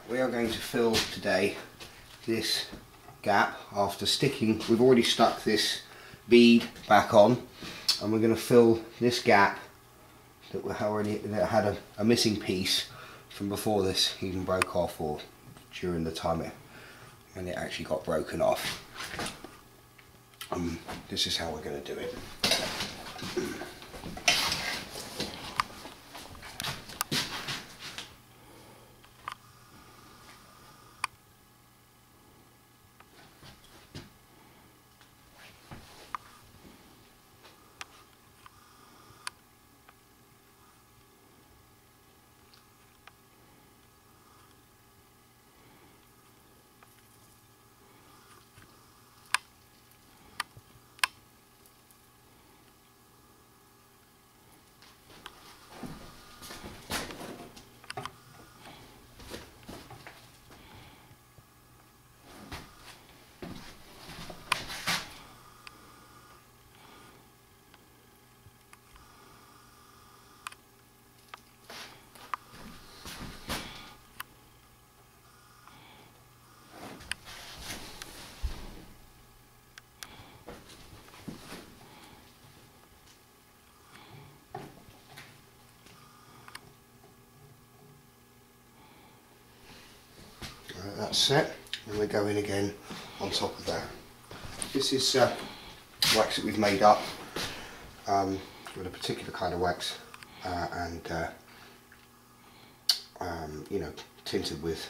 We are going to fill today this gap after sticking. We've already stuck this bead back on, and we're going to fill this gap that had a missing piece from before this even broke off, or during the time when it actually got broken off. This is how we're going to do it. That's set, and we're going again on top of that. This is wax that we've made up with a particular kind of wax, and you know, tinted with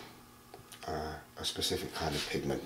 a specific kind of pigment.